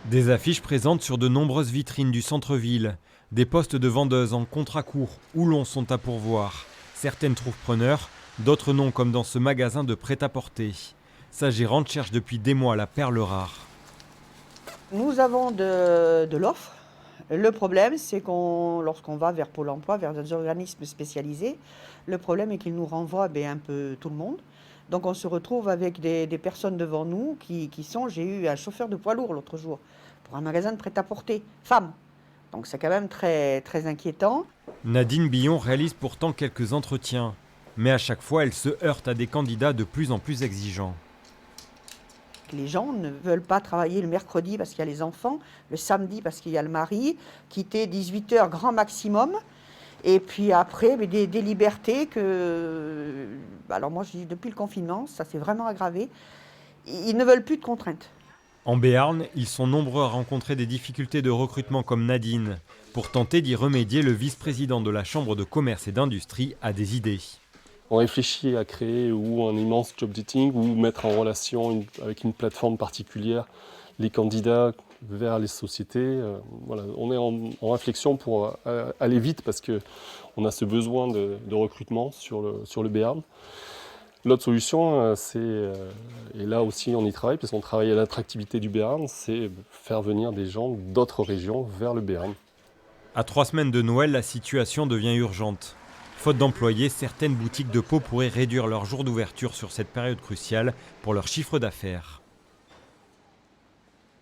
Des affiches présentes sur de nombreuses vitrines du centre-ville. Des postes de vendeuses en contrat court ou long sont à pourvoir. Certaines trouvent preneurs, d'autres non, comme dans ce magasin de prêt-à-porter. Sa gérante cherche depuis des mois la perle rare. Nous avons de l'offre. Le problème, c'est lorsqu'on va vers Pôle emploi, vers des organismes spécialisés, le problème est qu'ils nous renvoient un peu tout le monde. Donc on se retrouve avec des personnes devant nous j'ai eu un chauffeur de poids lourd l'autre jour pour un magasin de prêt-à-porter, femme. Donc c'est quand même très, très inquiétant. Nadine Billon réalise pourtant quelques entretiens. Mais à chaque fois, elle se heurte à des candidats de plus en plus exigeants. Les gens ne veulent pas travailler le mercredi parce qu'il y a les enfants, le samedi parce qu'il y a le mari, quitter 18h grand maximum. Et puis après, des libertés que... Alors moi, je dis, depuis le confinement, ça s'est vraiment aggravé. Ils ne veulent plus de contraintes. En Béarn, ils sont nombreux à rencontrer des difficultés de recrutement comme Nadine. Pour tenter d'y remédier, le vice-président de la Chambre de commerce et d'industrie a des idées. On réfléchit à créer ou un immense job dating ou mettre en relation avec une plateforme particulière les candidats vers les sociétés. Voilà, on est en réflexion pour aller vite parce qu'on a ce besoin de recrutement sur le Béarn. L'autre solution, et là aussi on y travaille, parce qu'on travaille à l'attractivité du Béarn, c'est faire venir des gens d'autres régions vers le Béarn. À 3 semaines de Noël, la situation devient urgente. Faute d'employés, certaines boutiques de peau pourraient réduire leurs jours d'ouverture sur cette période cruciale pour leur chiffre d'affaires.